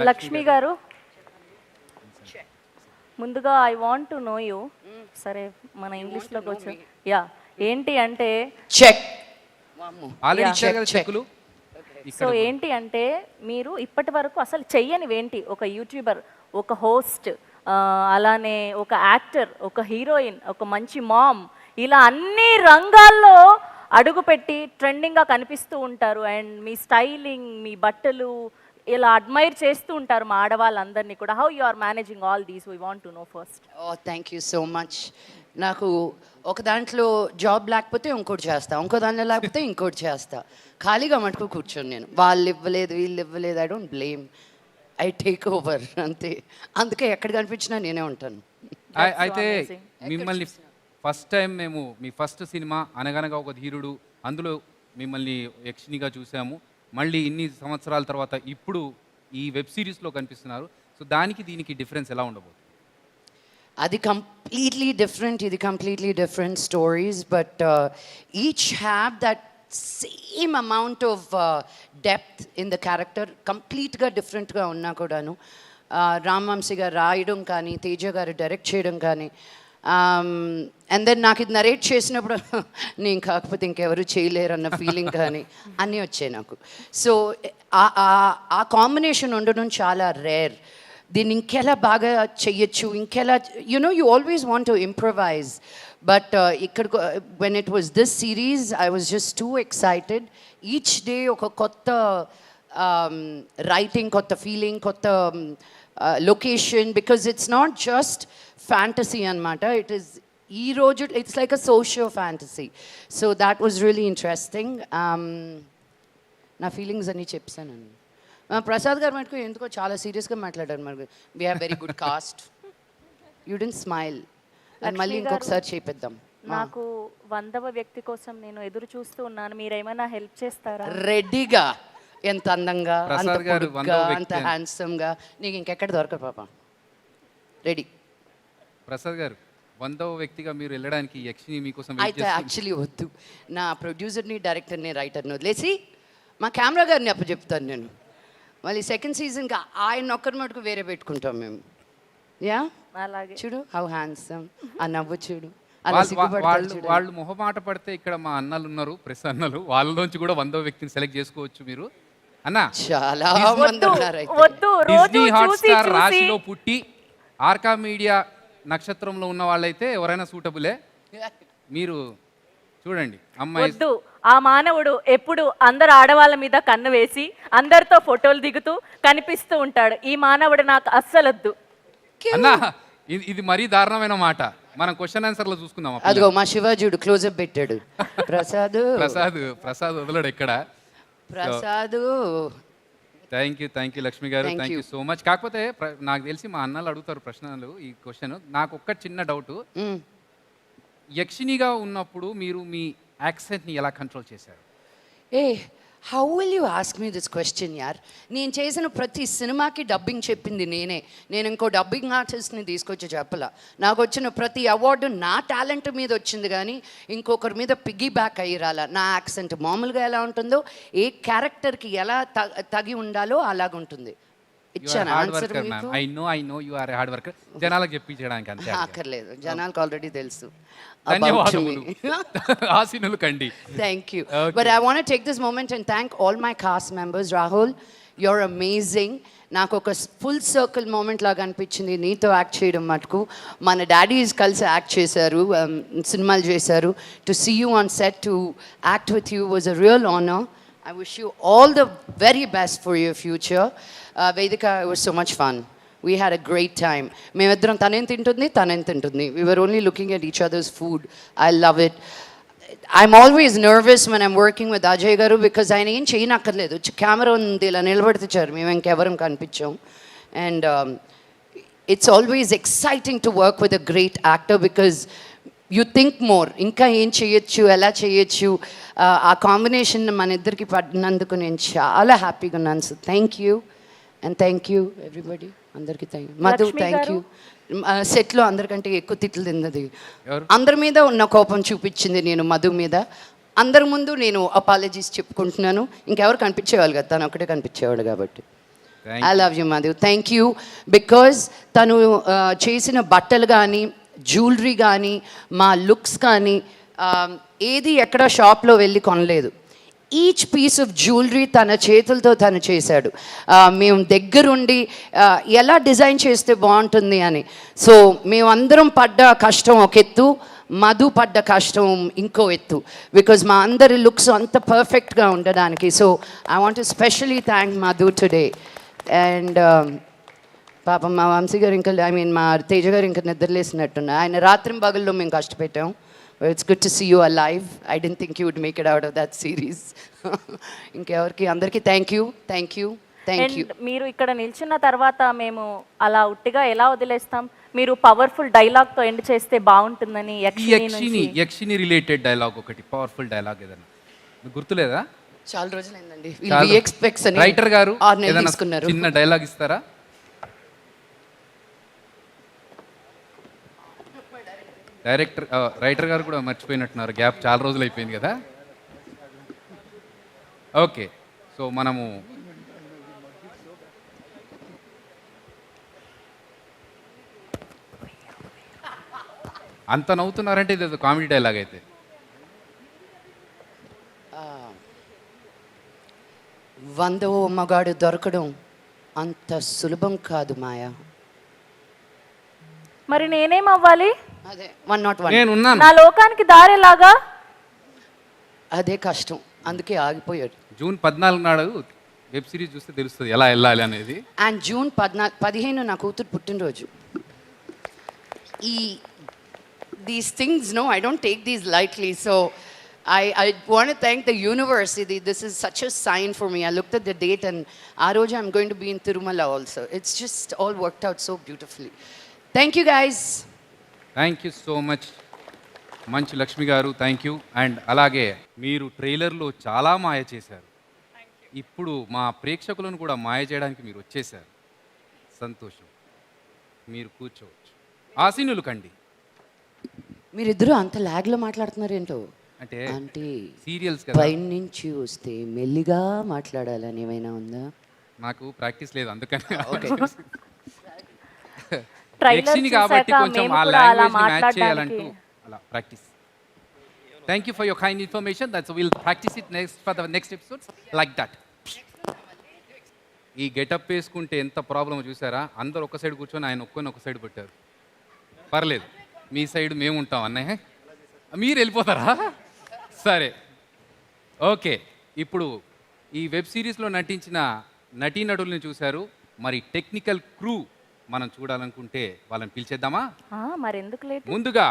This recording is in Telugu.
లక్ష్మి గారు, ముందుగా I want to no you. సరే మన ఇంగ్లీష్లోకి వచ్చి యా ఏంటి అంటే చెక్ ఆల్రెడీ Yeah. ఇచ్చారు కదా చెక్కులు. సో ఏంటి అంటే మీరు ఇప్పటి వరకు అసలు చెయ్యనివేంటి? ఒక యూట్యూబర్, ఒక హోస్ట్, అలానే ఒక యాక్టర్, ఒక హీరోయిన్, ఒక మంచి మామ్, ఇలా అన్ని రంగాల్లో అడుగుపెట్టి ట్రెండింగ్గా కనిపిస్తూ ఉంటారు. అండ్ మీ స్టైలింగ్, మీ బట్టలు ఇలా అడ్మైర్ చేస్తూ ఉంటారు మా ఆడవాళ్ళందరినీ కూడా. How you are managing all these? We want to know first. Thank you so much. నాకు ఒక దాంట్లో జాబ్ లేకపోతే ఇంకోటి చేస్తా, ఇంకో దాంట్లో లేకపోతే ఇంకోటి చేస్తా. ఖాళీగా మటుకు కూర్చొని నేను వాళ్ళు ఇవ్వలేదు వీళ్ళు ఇవ్వలేదు, I don't blame, I take over అంతే. అందుకే ఎక్కడ కనిపించినా నేనే ఉంటాను. అయితే మిమ్మల్ని ఫస్ట్ టైం మేము మీ ఫస్ట్ సినిమా అనగనగా ఒక ధీరుడు, అందులో మిమ్మల్ని యక్షినిగా చూసాము. మళ్ళీ ఇన్ని సంవత్సరాల తర్వాత ఇప్పుడు ఈ వెబ్ సిరీస్లో కనిపిస్తున్నారు. సో దానికి దీనికి డిఫరెన్స్ ఎలా ఉండబోతుంది? అది కంప్లీట్లీ డిఫరెంట్, ఇది completely different stories, but each have that same amount of depth in the character. కంప్లీట్గా డిఫరెంట్గా ఉన్నా కూడాను. రామ్వంశీ గారు రాయడం కానీ, తేజ గారు డైరెక్ట్ చేయడం కానీ, అండ్ దెన్ నాకు ఇది నరేట్ చేసినప్పుడు నేను కాకపోతే ఇంకెవరు చేయలేరు అన్న ఫీలింగ్ కానీ అన్నీ వచ్చాయి నాకు. సో ఆ కాంబినేషన్ ఉండడం చాలా రేర్. దీన్ని ఇంకెలా బాగా చెయ్యొచ్చు, ఇంకెలా you always want to improvise. But ఇక్కడ when it was this series I was just too excited. Each day ఒక కొత్త రైటింగ్, కొత్త ఫీలింగ్, కొత్త location, because it's not just fantasy అనమాట. ఇట్ ఈస్ ఈ రోజు it's like a socio fantasy. So that was really interesting. నా ఫీలింగ్స్ అన్నీ చెప్పానండి. ప్రసాద్ గారు మటుకు ఎందుకో చాలా సీరియస్గా మాట్లాడారు. మరి we have very good cast. You didn't smile. అది మళ్ళీ ఇంకొకసారి చేపిద్దాం. నాకు 100వ వ్యక్తి కోసం నేను ఎదురు చూస్తూ ఉన్నాను. మీరేమైనా హెల్ప్ చేస్తారా? రెడీగా, ఎంత అందంగా, అంత ప్రసాద్ గారు పొడుగ్గా, 100వ అంత వ్యక్తి. హ్యాండ్సమ్గా నీకు ఇంకెక్కడ దొరకదు పాప. రెడీ. ప్రసాద్ గారు 100వ వ్యక్తిగా మీరు వెళ్ళడానికి యక్షిని మీకోసం వెయిట్ అయితే చేస్తుంది. యాక్చువల్లీ వద్దు, నా ప్రొడ్యూసర్ని, డైరెక్టర్ని, రైటర్ని వదిలేసి మా కెమెరా గారిని అప్పచెప్తాను నేను. మళ్ళీ సెకండ్ సీజన్కి ఆయన ఒక్కరి మటుకు వేరే పెట్టుకుంటాం మేము. యా అలాగే చూడు హౌ హ్యాండ్సమ్, ఆ నవ్వు చూడు, అలా సిగ్గుపడతాడు చూడు. వాళ్ళు మొహమాట పడితే ఇక్కడ మా అన్నలు ఉన్నారు, ప్రెస్ అన్నలు, వాళ్ళలోంచి కూడా 100వ వ్యక్తిని సెలెక్ట్ చేసుకోవచ్చు మీరు. అన్న చాలా మంది ఉన్నారు. అయితే వద్దు, రోజు డిజ్నీ హాట్ చూసి స్టార్ చూసి రాశిలో పుట్టి ఆర్కా మీడియా నక్షత్రంలో ఉన్న వాళ్ళైతే ఎవరైనా సూటబులే. మీరు చూడండి అమ్మాయి. వద్దు. ఆ మానవుడు ఎప్పుడు అందరు ఆడవాళ్ళ మీద కన్ను వేసి అందరితో ఫోటోలు దిగుతూ కనిపిస్తూ ఉంటాడు. ఈ మానవుడు నాకు అస్సలొద్దు. అన్నా ఇది మరీ దారుణమైన మాట. మనం క్వశ్చన్ ఆన్సర్ లో చూసుకుందాం. అదిగో మా శివాజీడు క్లోజప్ పెట్టాడు. ప్రసాద్ వదలడు ఎక్కడ. ప్రసాద్ థ్యాంక్ యూ లక్ష్మి గారు, Thank thank you you. So much. కాకపోతే నాకు తెలిసి మా అన్నలు అడుగుతారు ప్రశ్నలు ఈ క్వశ్చన్. నాకు ఒక్క చిన్న డౌట్, యక్షినిగా ఉన్నప్పుడు మీరు మీ యాక్సెంట్ని ఎలా కంట్రోల్ చేశారు? ఏ how will you ask me this question యార్? నేను చేసిన ప్రతి సినిమాకి డబ్బింగ్ చెప్పింది నేనే. నేను ఇంకో డబ్బింగ్ ఆర్టిస్ట్ని తీసుకొచ్చి చెప్పలా. నాకు వచ్చిన ప్రతి అవార్డు నా టాలెంట్ మీద వచ్చింది, కానీ ఇంకొకరి మీద పిగ్గీ బ్యాక్ అయ్యి రాలా. నా యాక్సెంట్ మామూలుగా ఎలా ఉంటుందో, ఏ క్యారెక్టర్కి ఎలా తగి ఉండాలో అలాగుంటుంది. ఇచ్చాను ఆన్సర్ మీకు. I know you are hard worker. జనాలకు చెప్పించడానికి అంతే. అక్కర్లేదు, జనాలకు ఆల్రెడీ తెలుసు. ధన్యవాదములు. ఆశీనులు కండి. Thank you. Okay. But I want to take this moment and thank all my cast members. Rahul, you're amazing. నాకు ఒక ఫుల్ సర్కిల్ మూమెంట్ లాగా అనిపించింది నీతో యాక్ట్ చేయడం మటుకు. మన డాడీస్ కలిసి యాక్ట్ చేశారు, సినిమాలు చేశారు. To see you on set, to act with you was a real honour. I wish you all the very best for your future. Vedika, it was so much fun. We had a great time. మేమిద్దరం తనేం తింటుంది. We were only looking at each other's food. I love it. I'm always nervous when I'm working with Ajay garu because ఆయన ఏం చేయనక్కర్లేదు. కెమెరా ఉంది, ఇలా నిలబడితే చాలు, మేము ఇంకెవరం కనిపించాం. And it's always exciting to work with a great actor because you think more. ఇంకా ఏం చేయొచ్చు, ఎలా చేయొచ్చు, ఆ కాంబినేషన్ మన ఇద్దరికి పడినందుకు నేను చాలా హ్యాపీగా ఉన్నాను. So thank you and thank you everybody. అందరికీ thank you. Madhu, thank you. సెట్లో అందరికంటే ఎక్కువ తిట్లు తిన్నది, అందరి మీద ఉన్న కోపం చూపించింది నేను మధు మీద. అందరి ముందు నేను అపాలజీస్ చెప్పుకుంటున్నాను. ఇంకెవరు కనిపించేవాళ్ళు కదా, తను ఒకటే కనిపించేవాడు కాబట్టి. Thank I love you Madhu. Thank you because తను చేసిన బట్టలు కానీ జ్యువెలరీ కానీ మా లుక్స్ కానీ ఏది ఎక్కడ షాప్లో వెళ్ళి కొనలేదు. ఈచ్ పీస్ ఆఫ్ జ్యువెలరీ తన చేతులతో తను చేశాడు. మేము దగ్గరుండి ఎలా డిజైన్ చేస్తే బాగుంటుంది అని. సో మేమందరం పడ్డ కష్టం ఒక ఎత్తు, మధు పడ్డ కష్టం ఇంకో ఎత్తు, బికాజ్ మా అందరి లుక్స్ అంత పర్ఫెక్ట్గా ఉండడానికి. So I want to specially thank Madhu today. And పాపం మా వంశీ గారు ఇంకా మా తేజ గారు ఇంకా నిద్రలేసినట్టున్నా. ఆయన రాత్రి పగల్లో మేము కష్టపెట్టాం. It's good to see you alive. I don't think you would make it out of that series. ఇంకెవరికి అందరికీ థ్యాంక్ యూ. అండ్ మీరు ఇక్కడ నిల్చున్న తర్వాత మేము అలా ఉట్టిగా ఎలా వదిలేస్తాం? మీరు పవర్ఫుల్ డైలాగ్ తో ఎండ్ చేస్తే బాగుంటుందని యక్షిని రిలేటెడ్ డైలాగ్ ఒకటి పవర్ఫుల్ డైలాగ్ ఏదన్నా మీకు గుర్తులేదా? చాలా రోజులైందండి. రైటర్ గారు ఏదైనా తీసుకున్నారు. చిన్న డైలాగ్ ఇస్తారా? రైటర్ గారు కూడా మర్చిపోయినట్టున్నారు. గ్యాప్ చాలా రోజులు అయిపోయింది కదా. ఓకే, సో మనము అంత నవ్వుతున్నారంటే ఇది కామెడీ డైలాగ్ అయితే. వందో మగాడు దొరకడం అంత సులభం కాదు మాయా. మరి నేనేం అవ్వాలి? అదే 101. నేనున్నాను. నా లోకానికి దారేలాగా. అదే కష్టం, అందుకే ఆగిపోయాడు. జూన్ 14 నాడు వెబ్ సిరీస్ చూస్తే తెలుస్తుంది ఎలా వెళ్ళాలి అనేది. అండ్ జూన్ 15 నా కూతురు పుట్టినరోజు. These things, no, I don't take these lightly. So I want to thank the universe. This is such a sign for me. I looked at the date and Aroja, I'm going to be in Tirumala also. It's just all worked out so beautifully. Thank you guys. Thank you so much మంచి లక్ష్మి గారు, థ్యాంక్ యూ. అండ్ అలాగే మీరు ట్రైలర్లో చాలా మాయ చేశారు. ఇప్పుడు మా ప్రేక్షకులను కూడా మాయ చేయడానికి మీరు వచ్చేసారు. సంతోషం. మీరు కూర్చోవచ్చు. ఆసీనులు కండి. మీరిద్దరూ అంత లాగ్లో మాట్లాడుతున్నారు ఏంటో. అంటే సీరియల్స్ కదా, పైన నుంచి వస్తే మెల్లిగా మాట్లాడాలని ఏమైనా ఉందా? నాకు ప్రాక్టీస్ లేదు అందుకని. ట్రైలర్ కాబట్టి చూసాక కొంచెం మేము ఆ కూడా అలా లాంగ్వేజ్ మ్యాచ్ మాట్లాడడానికి చేయాలంటూ అలా practice. Thank you for your kind information. That's will practice it next for the next episodes like that. ఈ గెటప్ వేసుకుంటే ఎంత ప్రాబ్లమ్ చూసారా? అందరు ఒక సైడ్ కూర్చొని ఆయన ఒక్కొని ఒక సైడ్ పెట్టారు. పర్లేదు, మీ సైడ్ మేము ఉంటాం అన్నయ్య. మీరు వెళ్ళిపోతారా? సరే, ఓకే. ఇప్పుడు ఈ వెబ్ సిరీస్లో నటించిన నటీనటుల్ని చూశారు. మరి టెక్నికల్ క్రూ మనం చూడాలనుకుంటే వాళ్ళని పిలిచేద్దామా? మరి ఎందుకు లేట్? ముందుగా